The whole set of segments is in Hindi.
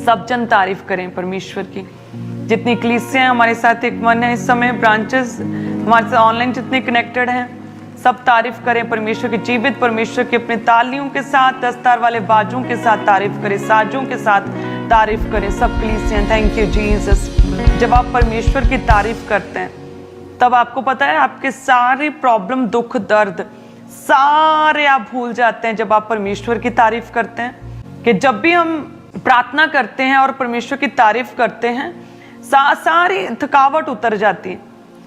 सब जन तारीफ करें परमेश्वर की। जितनी कलीसियां हमारे साथ एक मन है इस समय, ब्रांचेस हमारे साथ ऑनलाइन जितने कनेक्टेड हैं, सब तारीफ करें परमेश्वर की। जीवित परमेश्वर की अपने तालियों के साथ, दस्तार वाले बाजों के साथ तारीफ करें, साजों के साथ तारीफ करें सब कलीसियां। Thank you Jesus. जब आप परमेश्वर की तारीफ करते हैं तब आपको पता है आपके सारे प्रॉब्लम, दुख, दर्द सारे आप भूल जाते हैं जब आप परमेश्वर की तारीफ करते हैं। कि जब भी हम प्रार्थना करते हैं और परमेश्वर की तारीफ करते हैं, सारी थकावट उतर जाती है।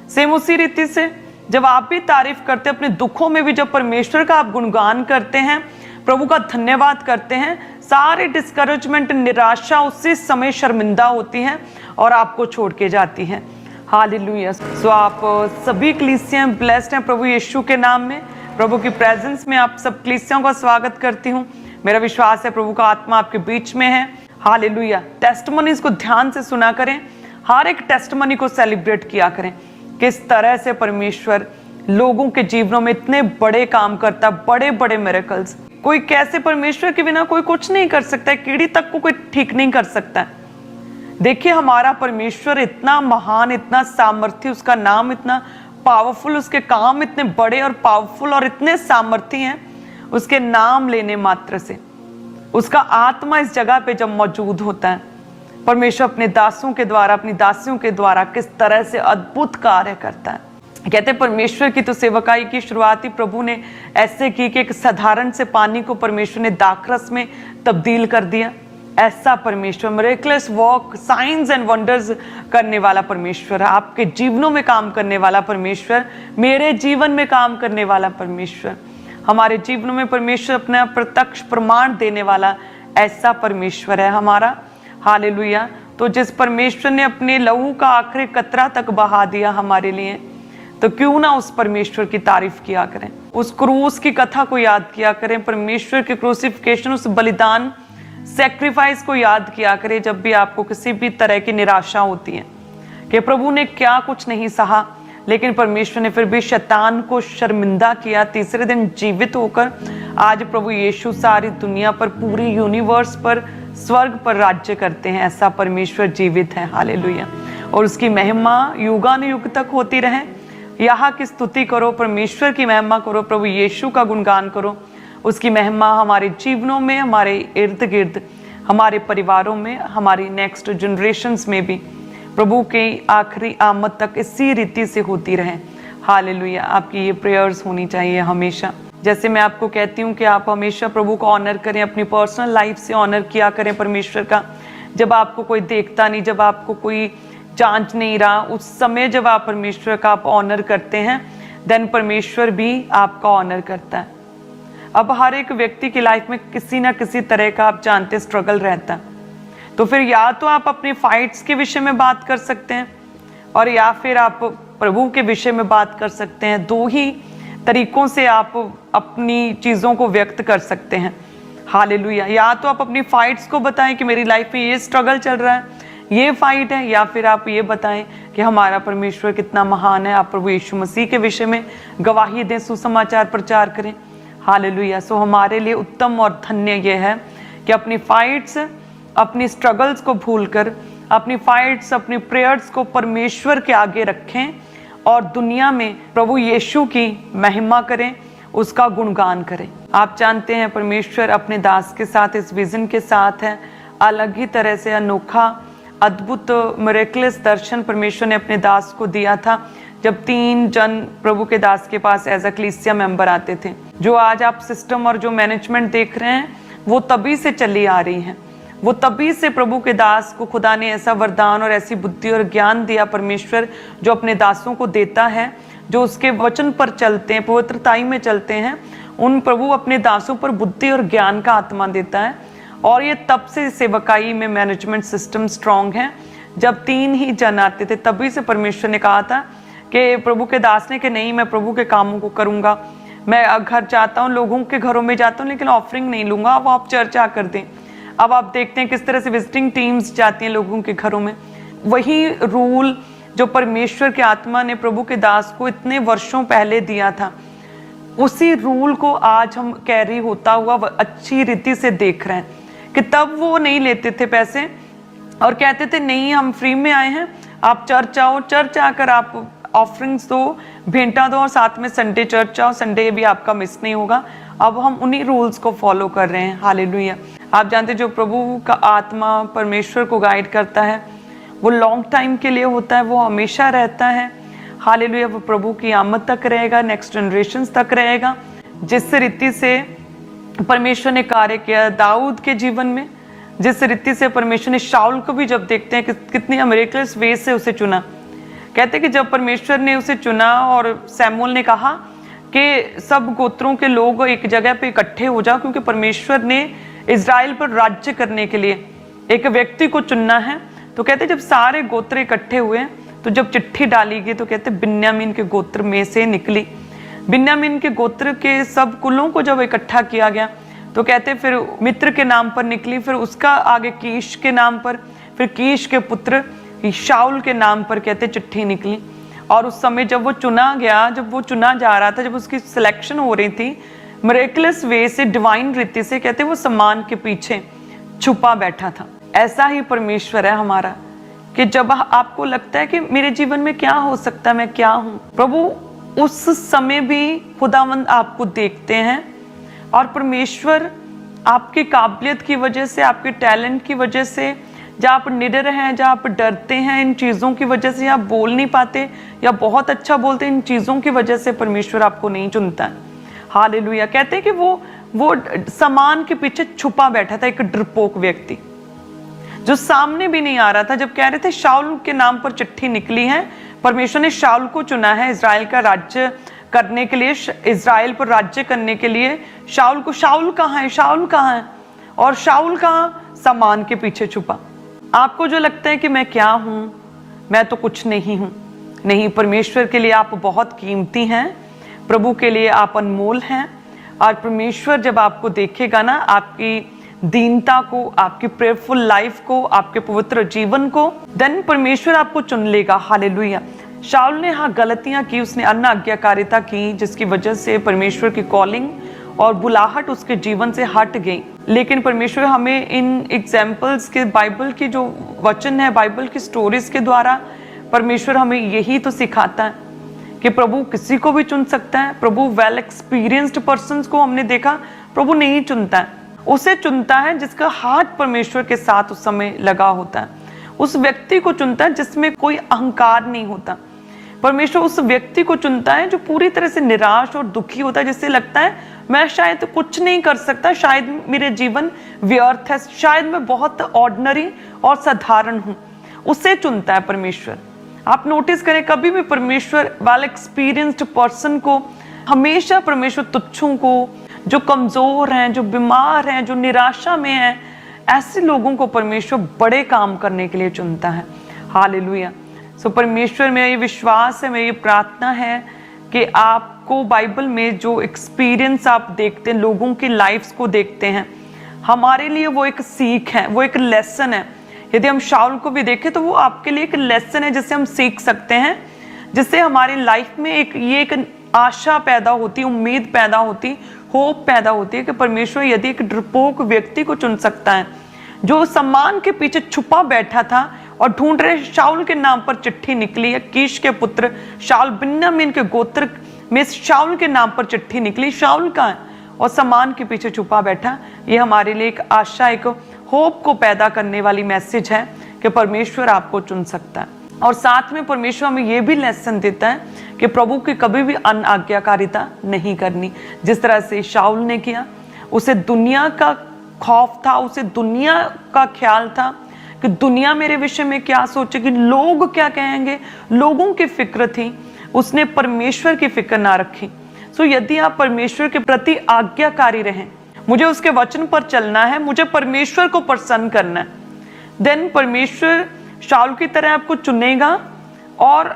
सेम उसी रीति से जब आप भी तारीफ करते हैं अपने दुखों में भी, जब परमेश्वर का आप गुणगान करते हैं, प्रभु का धन्यवाद करते हैं, सारे डिस्करेजमेंट, निराशा उसी समय शर्मिंदा होती हैं और आपको छोड़ के जाती हैं। हालेलुया। सो आप सभी कलीसियां ब्लेस्ड हैं प्रभु यीशु के नाम में। प्रभु की प्रेजेंस में आप सब कलीसियाओं का स्वागत करती हूँ। मेरा विश्वास है प्रभु का आत्मा आपके बीच में है। हालेलुया। टेस्टिमनीज को ध्यान से सुना करें, हर एक टेस्टिमनी को सेलिब्रेट किया करें। किस तरह से परमेश्वर लोगों के जीवनों में इतने बड़े काम करता, बड़े बड़े मिरेकल्स। कोई कैसे परमेश्वर के बिना कोई कुछ नहीं कर सकता है, कीड़ी तक को कोई ठीक नहीं कर सकता है। देखिए हमारा परमेश्वर इतना महान, इतना सामर्थ्य, उसका नाम इतना पावरफुल, उसके काम इतने बड़े और पावरफुल और इतने सामर्थ्य हैं। उसके नाम लेने मात्र से उसका आत्मा इस जगह पे जब मौजूद होता है, परमेश्वर अपने दासों के द्वारा, अपनी दासियों के द्वारा किस तरह से अद्भुत कार्य करता है। कहते हैं परमेश्वर की तो सेवकाई की शुरुआत ही प्रभु ने ऐसे की कि एक साधारण से पानी को परमेश्वर ने दाखरस में तब्दील कर दिया। ऐसा परमेश्वर, miracles work, science and wonders करने वाला परमेश्वर, आपके जीवनों में काम करने वाला परमेश्वर, मेरे जीवन में काम करने वाला परमेश्वर, हमारे जीवनों में परमेश्वर अपना प्रत्यक्ष प्रमाण देने वाला ऐसा परमेश्वर है हमारा। हालेलुया। तो जिस परमेश्वर ने अपने लहू का आखिरी कतरा तक बहा दिया हमारे लिए, तो क्यों ना उस परमेश्वर की तारीफ किया करें, उस क्रूस की कथा को याद किया करें, परमेश्वर के क्रूसिफिकेशन, उस बलिदान, सैक्रिफाइस को याद किया करें जब भी आपको किसी भी तरह की निराशा होती है कि प्रभु ने क्या कुछ नहीं सहा, लेकिन परमेश्वर ने फिर भी शैतान को शर्मिंदा किया। तीसरे दिन जीवित होकर आज प्रभु यीशु सारी दुनिया पर, पूरी यूनिवर्स पर, स्वर्ग पर राज्य करते हैं। ऐसा परमेश्वर जीवित है। हालेलुया। और उसकी महिमा युगानुयुग तक होती रहे। यहाँ की स्तुति करो, परमेश्वर की महिमा करो, प्रभु यीशु का गुणगान करो। उसकी महिमा हमारे जीवनों में, हमारे इर्द गिर्द, हमारे परिवारों में, हमारी नेक्स्ट जनरेशन्स में भी प्रभु के आखिरी आमद तक इसी रीति से होती रहे। हालेलुया। आपकी ये प्रेयर्स होनी चाहिए हमेशा। जैसे मैं आपको कहती हूँ कि आप हमेशा प्रभु को ऑनर करें, अपनी पर्सनल लाइफ से ऑनर किया करें परमेश्वर का। जब आपको कोई देखता नहीं, जब आपको कोई जांच नहीं रहा, उस समय जब आप परमेश्वर का आप ऑनर करते हैं, देन परमेश्वर भी आपका ऑनर करता है। अब हर एक व्यक्ति की लाइफ में किसी ना किसी तरह का आप जानते स्ट्रगल रहता है। तो फिर या तो आप अपनी फाइट्स के विषय में बात कर सकते हैं और या फिर आप प्रभु के विषय में बात कर सकते हैं। दो ही तरीकों से आप अपनी चीज़ों को व्यक्त कर सकते हैं। हालेलुया। या तो आप अपनी फाइट्स को बताएं कि मेरी लाइफ में ये स्ट्रगल चल रहा है, ये फाइट है, या फिर आप ये बताएं कि हमारा परमेश्वर कितना महान है। आप प्रभु यीशु मसीह के विषय में गवाही दें, सुसमाचार प्रचार करें। हालेलुया। सो हमारे लिए उत्तम और धन्य ये है कि अपनी फाइट्स, अपनी स्ट्रगल्स को भूलकर, अपनी फाइट्स, अपनी प्रेयर्स को परमेश्वर के आगे रखें और दुनिया में प्रभु यीशु की महिमा करें, उसका गुणगान करें। आप जानते हैं परमेश्वर अपने दास के साथ इस विजन के साथ है। अलग ही तरह से अनोखा, अद्भुत, मिरेकलस दर्शन परमेश्वर ने अपने दास को दिया था जब 3 जन प्रभु के दास के पास एज अ कलीसिया मेंबर आते थे। जो आज आप सिस्टम और जो मैनेजमेंट देख रहे हैं वो तभी से चली आ रही है। वो तभी से प्रभु के दास को खुदा ने ऐसा वरदान और ऐसी बुद्धि और ज्ञान दिया। परमेश्वर जो अपने दासों को देता है, जो उसके वचन पर चलते हैं, पवित्रताई में चलते हैं, उन प्रभु अपने दासों पर बुद्धि और ज्ञान का आत्मा देता है। और ये तब से सेवकाई में मैनेजमेंट सिस्टम स्ट्रांग है। जब 3 ही जन आते थे तभी से परमेश्वर ने कहा था कि प्रभु के दास ने कि नहीं, मैं प्रभु के कामों को करूँगा। मैं घर जाता हूँ, लोगों के घरों में जाता हूँ, लेकिन ऑफरिंग नहीं लूँगा। अब आप चर्च आकर दें। अब आप देखते हैं किस तरह से विजिटिंग टीम्स जाती हैं लोगों के घरों में। वही रूल जो परमेश्वर के आत्मा ने प्रभु के दास को इतने वर्षों पहले दिया था, उसी रूल को आज हम कैरी होता हुआ अच्छी रीति से देख रहे हैं कि तब वो नहीं लेते थे पैसे, और कहते थे नहीं हम फ्री में आए हैं, आप चर्च आओ, चर्च आकर आप ऑफरिंग्स दो, भेंटा दो और साथ में संडे चर्च आओ, संडे भी आपका मिस नहीं होगा। अब हम उन्हीं रूल्स को फॉलो कर रहे हैं। हालेलुया। आप जानते जो प्रभु का आत्मा परमेश्वर को गाइड करता है वो लॉन्ग टाइम के लिए होता है, वो हमेशा रहता है। हालेलुया। वो प्रभु की आमद तक रहेगा, नेक्स्ट जनरेशन तक रहेगा। जिस रीति से परमेश्वर ने कार्य किया दाऊद के जीवन में, जिस रीति से परमेश्वर ने शाऊल को भी जब देखते हैं कि कितनी मिरेकलस वे से उसे चुना। कहते कि जब परमेश्वर ने उसे चुना और सैमुअल ने कहा कि सब गोत्रों के लोग एक जगह पे इकट्ठे हो जाओ, क्योंकि परमेश्वर ने इज़राइल पर राज्य करने के लिए एक व्यक्ति को चुनना है। तो कहते जब सारे गोत्र इकट्ठे हुए तो जब चिट्ठी डाली गई तो कहते बिन्यामीन के गोत्र में से निकली। बिन्यामीन के गोत्र के सब कुलों को जब इकट्ठा किया गया तो कहते फिर मित्र के नाम पर निकली, फिर उसका आगे कीश के नाम पर, फिर कीश के पुत्र शाऊल के नाम पर कहते चिट्ठी निकली। और उस समय जब वो चुना गया, जब वो चुना जा रहा था, जब उसकी सिलेक्शन हो रही थी मिरेकलस वे से, डिवाइन रीति से, कहते वो सम्मान के पीछे छुपा बैठा था। ऐसा ही परमेश्वर है हमारा कि जब आपको लगता है कि मेरे जीवन में क्या हो सकता है, मैं क्या हूं, प्रभु उस समय भी खुदावंद आपको देखते हैं और परमेश्वर आपकी काबिलियत की वजह से, आपके टैलेंट की वजह से, जहाँ आप निडर हैं, जहाँ आप डरते हैं, इन चीज़ों की वजह से आप बोल नहीं पाते या बहुत अच्छा बोलते हैं, इन चीज़ों की वजह से परमेश्वर आपको नहीं चुनता है। हालेलुया। कहते हैं कि वो सामान के पीछे छुपा बैठा था, एक डरपोक व्यक्ति जो सामने भी नहीं आ रहा था। जब कह रहे थे शाऊल के नाम पर चिट्ठी निकली है, परमेश्वर ने शाऊल को चुना है इज़राइल का राज्य करने के लिए, इज़राइल पर राज्य करने के लिए शाऊल को। शाऊल कहाँ है, शाऊल कहाँ है, और शाऊल कहाँ, सामान के पीछे छुपा। आपको जो लगता है कि मैं क्या हूं, मैं तो कुछ नहीं हूं, नहीं, परमेश्वर के लिए आप बहुत कीमती हैं, प्रभु के लिए आप अनमोल हैं। और परमेश्वर जब आपको देखेगा ना, आपकी दीनता को, आपकी प्रेयरफुल लाइफ को, आपके पवित्र जीवन को, देन परमेश्वर आपको चुन लेगा। हालेलुया। शाऊल ने हाँ गलतियां की, उसने अनाज्ञाकारिता की, जिसकी वजह से परमेश्वर की कॉलिंग और बुलाहट उसके जीवन से हट गई। लेकिन परमेश्वर हमें इन एग्जाम्पल्स के, बाइबल की जो वचन है, बाइबल की स्टोरीज के द्वारा परमेश्वर हमें यही तो सिखाता है कि प्रभु किसी को भी चुन सकता है। प्रभु वेल एक्सपीरियंस्ड पर्सन्स को हमने देखा प्रभु नहीं चुनता है, उसे चुनता है जिसका हाथ परमेश्वर के साथ उस समय लगा होता है। उस व्यक्ति को चुनता है जिसमें कोई अहंकार नहीं होता। परमेश्वर उस व्यक्ति को चुनता है जो पूरी तरह से निराश और दुखी होता है, जिससे लगता है मैं शायद कुछ नहीं कर सकता, शायद मेरे जीवन व्यर्थ है, शायद मैं बहुत ऑर्डिनरी और साधारण हूं। उसे चुनता है परमेश्वर। आप नोटिस करें, कभी भी परमेश्वर वेल एक्सपीरियंस्ड पर्सन को, हमेशा परमेश्वर तुच्छों को, जो कमजोर हैं, जो बीमार हैं, जो निराशा में हैं, ऐसे लोगों को परमेश्वर बड़े काम करने के लिए चुनता है। हालेलुया। सो परमेश्वर, मेरा ये विश्वास है, मेरी ये प्रार्थना है कि आपको बाइबल में जो एक्सपीरियंस आप देखते हैं, लोगों की लाइफ्स को देखते हैं, हमारे लिए वो एक सीख है, वो एक लेसन है। यदि हम शाऊल को भी देखें तो वो आपके लिए एक लेसन है जिससे हम सीख सकते हैं, जिससे हमारी लाइफ में एक आशा पैदा होती, उम्मीद पैदा होती, होप पैदा होती है कि परमेश्वर यदि एक डरपोक व्यक्ति को चुन सकता है जो सम्मान के पीछे छुपा बैठा था और ढूंढ रहे, शाऊल के नाम पर चिट्ठी निकली है, कीश के पुत्र शाऊल, बिन्यामीन के गोत्र में शाऊल के नाम पर चिट्ठी निकली, शाऊल का है और सम्मान के पीछे छुपा बैठा। ये हमारे लिए एक आशा, एक होप को पैदा करने वाली मैसेज है कि परमेश्वर आपको चुन सकता है। और साथ में परमेश्वर हमें ये भी लेसन देता है कि प्रभु की कभी भी अनाज्ञाकारिता नहीं करनी। जिस तरह से शाऊल ने किया, उसे दुनिया का खौफ था, उसे दुनिया का ख्याल था कि दुनिया मेरे विषय में क्या सोचेगी, लोग क्या कहेंगे, लोगों की फिक्र थी, उसने परमेश्वर की फिक्र ना रखी। सो यदि आप परमेश्वर के प्रति आज्ञाकारी रहें, मुझे उसके वचन पर चलना है, मुझे परमेश्वर को प्रसन्न करना है, देन परमेश्वर शाऊल की तरह आपको चुनेगा और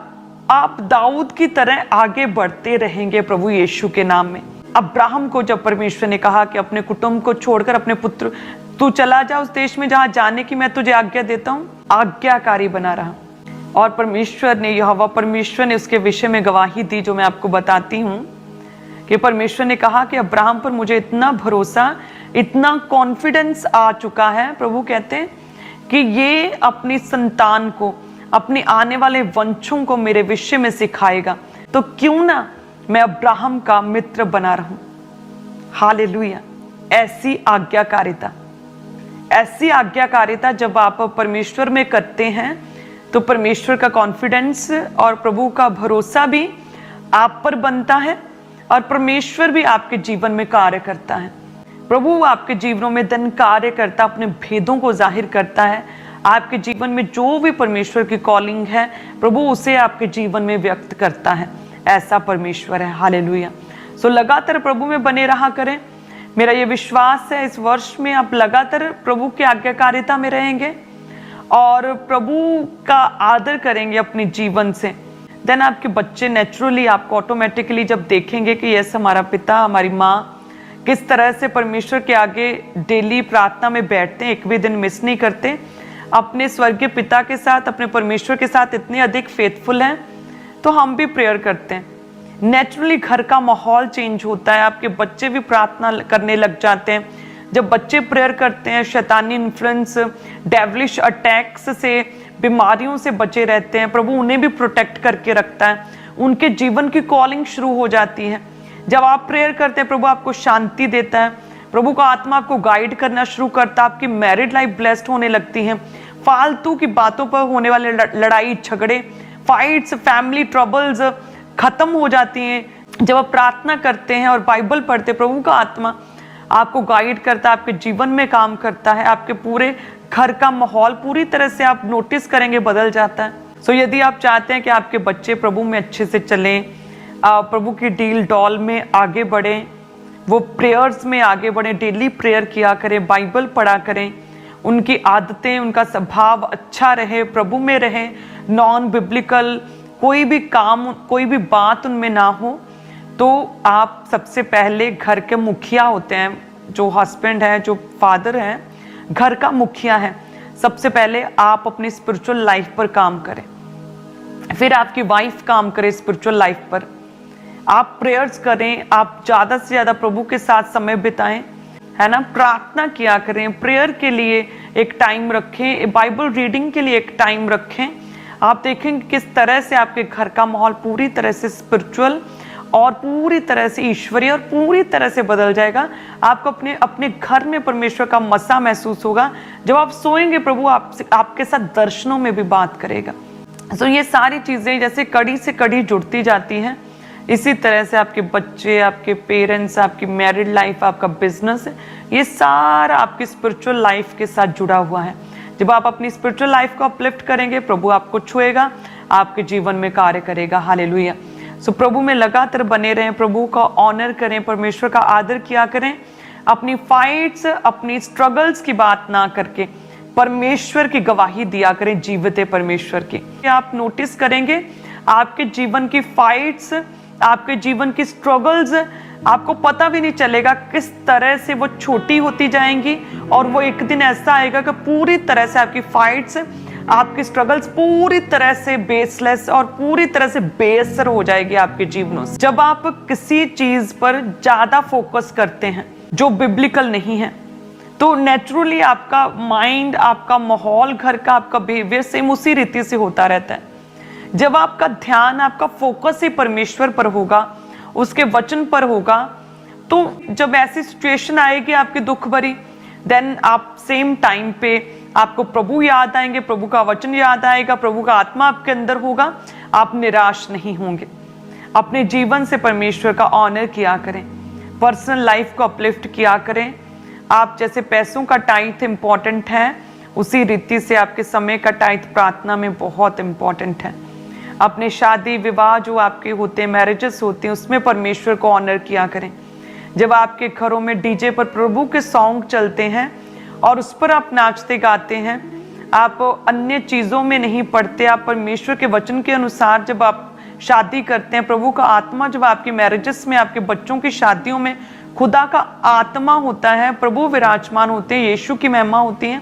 आप दाऊद की तरह आगे बढ़ते रहेंगे प्रभु यीशु के नाम में। अब्राहम को जब परमेश्वर ने कहा कि अपने कुटुंब को छोड़कर अपने पुत्र, तू चला जा उस देश में जहां जाने की मैं तुझे आज्ञा देता हूं, आज्ञाकारी बना रहा। और परमेश्वर ने, यहोवा परमेश्वर ने उसके विषय में गवाही दी, जो मैं आपको बताती हूं कि परमेश्वर ने कहा कि अब्राहम पर मुझे इतना भरोसा, इतना कॉन्फिडेंस आ चुका है। प्रभु कहते हैं कि ये अपनी संतान को, अपने आने वाले वंशों को मेरे विषय में सिखाएगा, तो क्यों ना मैं अब्राहम का मित्र बना रहूं। हालेलुया। ऐसी आज्ञाकारिता जब आप परमेश्वर में करते हैं तो परमेश्वर का कॉन्फिडेंस और प्रभु का भरोसा भी आप पर बनता है और परमेश्वर भी आपके जीवन में कार्य करता है। प्रभु आपके जीवनों में धन कार्य करता, अपने भेदों को जाहिर करता है। आपके जीवन में जो भी परमेश्वर की कॉलिंग है, प्रभु उसे आपके जीवन में व्यक्त करता है। ऐसा परमेश्वर है। हालेलुया। सो लगातार प्रभु में बने रहा करें। मेरा ये विश्वास है इस वर्ष में आप लगातार प्रभु की आज्ञाकारिता में रहेंगे और प्रभु का आदर करेंगे अपने जीवन से। देन आपके बच्चे नेचुरली आपको ऑटोमेटिकली जब देखेंगे कि यस हमारा पिता, हमारी माँ किस तरह से परमेश्वर के आगे डेली प्रार्थना में बैठते हैं, एक भी दिन मिस नहीं करते, अपने स्वर्गीय पिता के साथ, अपने परमेश्वर के साथ इतने अधिक फेथफुल हैं, तो हम भी प्रेयर करते हैं। नेचुरली घर का माहौल चेंज होता है, आपके बच्चे भी प्रार्थना करने लग जाते हैं। जब बच्चे प्रेयर करते हैं, शैतानी इन्फ्लुएंस, डेविलिश अटैक्स से, बीमारियों से बचे रहते हैं। प्रभु उन्हें भी प्रोटेक्ट करके रखता है, उनके जीवन की कॉलिंग शुरू हो जाती है। जब आप प्रेयर करते हैं, प्रभु आपको शांति देता है, प्रभु का आत्मा आपको गाइड करना शुरू करता है, आपकी मैरिड लाइफ ब्लेस्ड होने लगती है। फालतू की बातों पर होने वाले लड़ाई झगड़े, फाइट्स, फैमिली ट्रबल्स खत्म हो जाती हैं। जब आप प्रार्थना करते हैं और बाइबल पढ़ते हैं, प्रभु का आत्मा आपको गाइड करता है, आपके जीवन में काम करता है, आपके पूरे घर का माहौल पूरी तरह से आप नोटिस करेंगे बदल जाता है। सो यदि आप चाहते हैं कि आपके बच्चे प्रभु में अच्छे से चलें, प्रभु की डील डॉल में आगे बढ़ें, वो प्रेयर्स में आगे बढ़ें, डेली प्रेयर किया करें, बाइबल पढ़ा करें, उनकी आदतें, उनका स्वभाव अच्छा रहे, प्रभु में रहे, नॉन बिब्लिकल कोई भी काम, कोई भी बात उनमें ना हो, तो आप सबसे पहले घर के मुखिया होते हैं, जो हस्बैंड है, जो फादर है, घर का मुखिया है, सबसे पहले आप अपनी स्पिरिचुअल लाइफ पर काम करें, फिर आपकी वाइफ काम करे स्पिरिचुअल लाइफ पर। आप प्रेयर्स करें, आप ज़्यादा से ज़्यादा प्रभु के साथ समय बिताएं, है ना, प्रार्थना किया करें, प्रेयर के लिए एक टाइम रखें, बाइबल रीडिंग के लिए एक टाइम रखें। आप देखेंगे किस तरह से आपके घर का माहौल पूरी तरह से स्पिरिचुअल और पूरी तरह से ईश्वरीय और पूरी तरह से बदल जाएगा। आपको अपने घर में परमेश्वर का मसा महसूस होगा। जब आप सोएंगे, प्रभु आपके साथ दर्शनों में भी बात करेगा। सो ये सारी चीज़ें जैसे कड़ी से कड़ी जुड़ती जाती हैं, इसी तरह से आपके बच्चे, आपके पेरेंट्स, आपकी मैरिड लाइफ, आपका बिजनेस, ये सारा आपकी स्पिरिचुअल लाइफ के साथ जुड़ा हुआ है। जब आप अपनी स्पिरिचुअल लाइफ को अपलिफ्ट करेंगे, प्रभु आपको छुएगा, आपके जीवन में कार्य करेगा। हालेलुया। सो प्रभु में लगातार बने रहें, प्रभु का ऑनर करें, परमेश्वर का आदर किया करें। अपनी फाइट्स, अपनी स्ट्रगल्स की बात ना करके परमेश्वर की गवाही दिया करें, जीवित परमेश्वर की। आप नोटिस करेंगे आपके जीवन की फाइट्स, आपके जीवन की स्ट्रगल्स, आपको पता भी नहीं चलेगा किस तरह से वो छोटी होती जाएंगी और वो एक दिन ऐसा आएगा कि पूरी तरह से आपकी फाइट्स, आपकी स्ट्रगल्स पूरी तरह से बेसलेस और पूरी तरह से बेअसर हो जाएगी आपके जीवनों से। जब आप किसी चीज पर ज्यादा फोकस करते हैं जो बिब्लिकल नहीं है, तो नेचुरली आपका माइंड, आपका माहौल, घर का आपका बिहेवियर सेम उसी रीति से होता रहता है। जब आपका ध्यान, आपका फोकस ही परमेश्वर पर होगा, उसके वचन पर होगा, तो जब ऐसी सिचुएशन आएगी आपकी दुख भरी, देन आप सेम टाइम पे आपको प्रभु याद आएंगे, प्रभु का वचन याद आएगा, प्रभु का आत्मा आपके अंदर होगा, आप निराश नहीं होंगे। अपने जीवन से परमेश्वर का ऑनर किया करें, पर्सनल लाइफ को अपलिफ्ट किया करें। आप जैसे पैसों का टाइथ इंपॉर्टेंट है, उसी रीति से आपके समय का टाइथ प्रार्थना में बहुत इंपॉर्टेंट है। अपने शादी विवाह जो आपके होते हैं, मैरिजेस होते हैं, उसमें परमेश्वर को ऑनर किया करें। जब आपके घरों में डीजे पर प्रभु के सॉन्ग चलते हैं और उस पर आप नाचते गाते हैं, आप अन्य चीज़ों में नहीं पढ़ते, आप परमेश्वर के वचन के अनुसार जब आप शादी करते हैं, प्रभु का आत्मा जब आपकी मैरिजेस में, आपके बच्चों की शादियों में खुदा का आत्मा होता है, प्रभु विराजमान होते हैं, यीशु की महिमा होती है,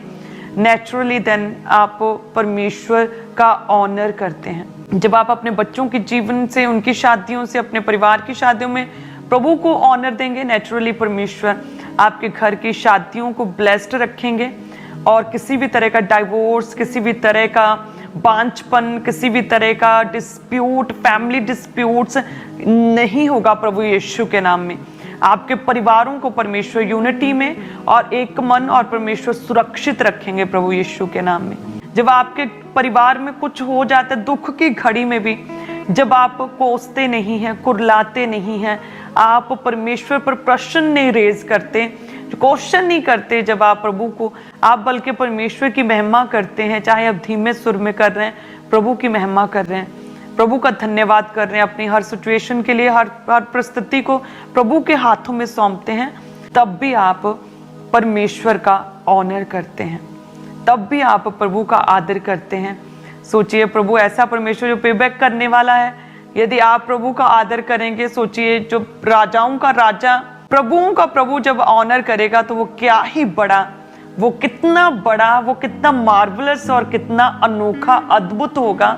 नेचुरली देन आप परमेश्वर का ऑनर करते हैं। जब आप अपने बच्चों के जीवन से, उनकी शादियों से, अपने परिवार की शादियों में प्रभु को ऑनर देंगे, नेचुरली परमेश्वर आपके घर की शादियों को ब्लेस्ड रखेंगे और किसी भी तरह का डाइवोर्स, किसी भी तरह का बांझपन, किसी भी तरह का डिस्प्यूट, फैमिली डिस्प्यूट्स नहीं होगा प्रभु यीशु के नाम में। आपके परिवारों को परमेश्वर यूनिटी में और एक मन और परमेश्वर सुरक्षित रखेंगे प्रभु यीशु के नाम में। जब आपके परिवार में कुछ हो जाता है दुख की घड़ी में भी, जब आप कोसते नहीं हैं, कुरलाते नहीं हैं, आप परमेश्वर पर प्रश्न नहीं रेज करते, क्वेश्चन नहीं करते, जब आप प्रभु को, आप बल्कि परमेश्वर की महिमा करते हैं, चाहे आप धीमे सुर में कर रहे हैं, प्रभु की महिमा कर रहे हैं, प्रभु का धन्यवाद कर रहे हैं, अपनी हर सिचुएशन के लिए, हर परिस्थिति को प्रभु के हाथों में सौंपते हैं, तब भी आप परमेश्वर का ऑनर करते हैं, तब भी आप प्रभु का आदर करते हैं। सोचिए, प्रभु ऐसा परमेश्वर जो पेबैक करने वाला है। यदि आप प्रभु का आदर करेंगे, सोचिए जो राजाओं का राजा, प्रभुओं का प्रभु जब ऑनर करेगा तो वो क्या ही बड़ा, वो कितना बड़ा, वो कितना मार्वलस और कितना अनोखा, अद्भुत होगा,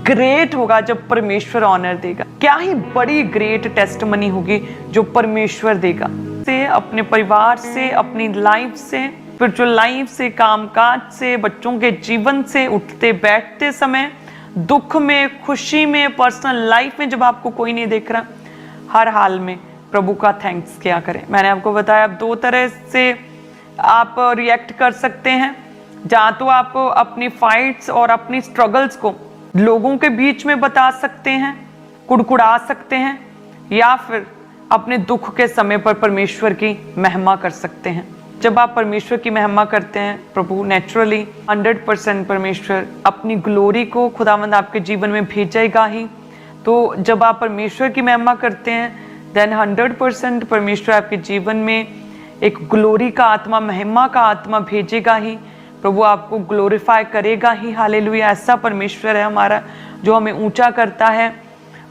ग्रेट होगा जब परमेश्वर ऑनर देगा। क्या ही बड़ी ग्रेट टेस्टमनी होगी जो परमेश्वर देगा। से अपने परिवार से, अपनी लाइफ से, स्पिरिचुअल लाइफ से, कामकाज से, बच्चों के जीवन से, उठते बैठते समय, दुख में, खुशी में, पर्सनल लाइफ में, जब आपको कोई नहीं देख रहा, हर हाल में प्रभु का थैंक्स क्या करें। मैंने आपको बताया आप दो तरह से आप रिएक्ट कर सकते हैं। जहाँ तो आप अपनी फाइट्स और अपनी स्ट्रगल्स को लोगों के बीच में बता सकते हैं, कुड़कुड़ा सकते हैं, या फिर अपने दुख के समय पर परमेश्वर की महिमा कर सकते हैं। जब आप परमेश्वर की महिमा करते हैं, प्रभु नेचुरली 100% परमेश्वर अपनी ग्लोरी को खुदावंद आपके जीवन में भेजेगा ही। तो जब आप परमेश्वर की महिमा करते हैं, देन 100% परमेश्वर आपके जीवन में एक ग्लोरी का आत्मा, महिमा का आत्मा भेजेगा ही। प्रभु आपको ग्लोरीफाई करेगा ही। हालेलुया। ऐसा परमेश्वर है हमारा जो हमें ऊंचा करता है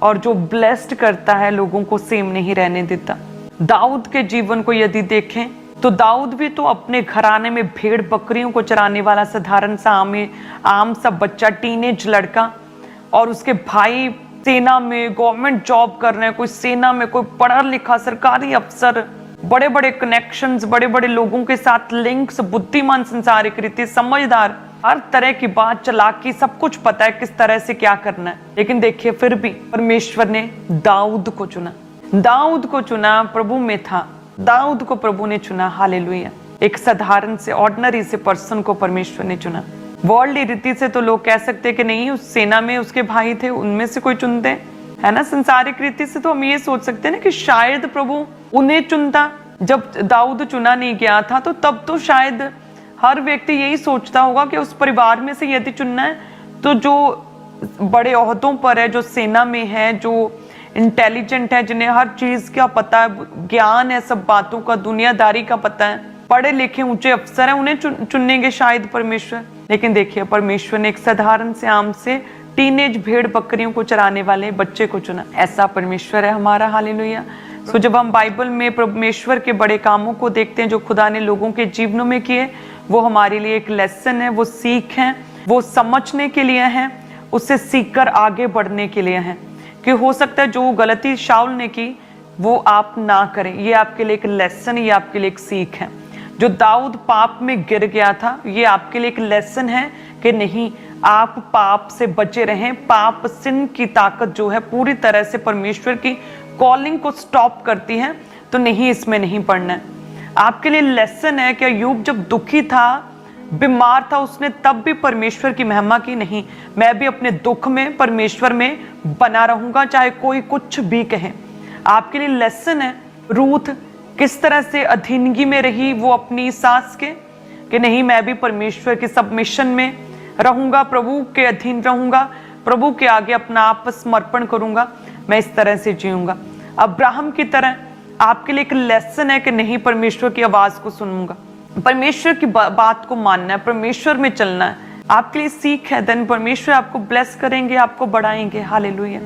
और जो ब्लेस्ड करता है, लोगों को सेम नहीं रहने देता। दाऊद के जीवन को यदि देखें तो दाऊद भी तो अपने घराने में भेड़ बकरियों को चराने वाला साधारण सा आम सा बच्चा, टीनेज लड़का, और उसके भाई सेना में गवर्नमेंट जॉब कर रहे हैं, कोई सेना में, कोई पढ़ा लिखा सरकारी अफसर, बड़े बड़े कनेक्शंस, बड़े बड़े लोगों के साथ लिंक्स, बुद्धिमान, संसारिक रीति, समझदार, हर तरह की बात, चालाकी, सब कुछ पता है किस तरह से क्या करना है। लेकिन देखिए फिर भी परमेश्वर ने दाऊद को चुना, दाऊद को चुना, प्रभु में था, दाऊद को प्रभु ने चुना। हालेलुया। एक साधारण से, ऑर्डिनरी से पर्सन को परमेश्वर ने चुना। वर्ल्ड रीति से तो लोग कह सकते कि नहीं, उस सेना में उसके भाई थे, उनमें से कोई चुनते, है ना। संसारिक रीति से तो हम ये सोच सकते हैं ना कि शायद प्रभु उन्हें चुनता। जब दाऊद चुना नहीं गया था तो तब तो शायद हर व्यक्ति यही सोचता होगा कि उस परिवार में से यदि चुनना है तो जो बड़े ओहदों पर है, जो सेना में है, जो इंटेलिजेंट है, जिन्हें हर चीज का पता है, ज्ञान है, सब बातों का, दुनियादारी का पता है, पढ़े लिखे ऊंचे अफसर हैं, उन्हें चुनेंगे शायद परमेश्वर। लेकिन देखिए परमेश्वर ने एक साधारण से, आम से, टीनेज भेड़ बकरियों को चराने वाले बच्चे को चुना। ऐसा परमेश्वर है हमारा। हालेलुया। सो जब हम बाइबल में परमेश्वर के बड़े कामों को देखते हैं जो खुदा ने लोगों के जीवनों में किए, वो हमारे लिए एक लेसन है, वो सीख है, वो समझने के लिए है, उससे सीखकर आगे बढ़ने के लिए है कि हो सकता है जो गलती शाऊल ने की वो आप ना करें। ये आपके लिए एक लेसन, ये आपके लिए एक सीख है। जो दाऊद पाप में गिर गया था, ये आपके लिए एक लेसन है कि नहीं, आप पाप से बचे रहें। पाप, सिन की ताकत जो है पूरी तरह से परमेश्वर की कॉलिंग को स्टॉप करती है, तो नहीं, इसमें नहीं पड़ना है। आपके लिए लेसन है कि अय्यूब जब दुखी था, बीमार था, उसने तब भी परमेश्वर की महिमा की। नहीं, मैं भी अपने दुख में परमेश्वर में बना रहूंगा, चाहे कोई कुछ भी कहे। आपके लिए लेसन है रूथ किस तरह से अधीनगी में रही वो अपनी सास के, कि नहीं, मैं भी परमेश्वर के सबमिशन में रहूंगा, प्रभु के अधीन रहूंगा, प्रभु के आगे अपना आप समर्पण करूंगा, मैं इस तरह से जीऊंगा। अब्राहम की तरह आपके लिए एक लेसन है कि नहीं, परमेश्वर की आवाज को सुनूंगा, परमेश्वर की बात को मानना है, परमेश्वर में चलना है। आपके लिए सीख है। देन परमेश्वर आपको ब्लेस करेंगे, आपको बढ़ाएंगे। हालेलुया।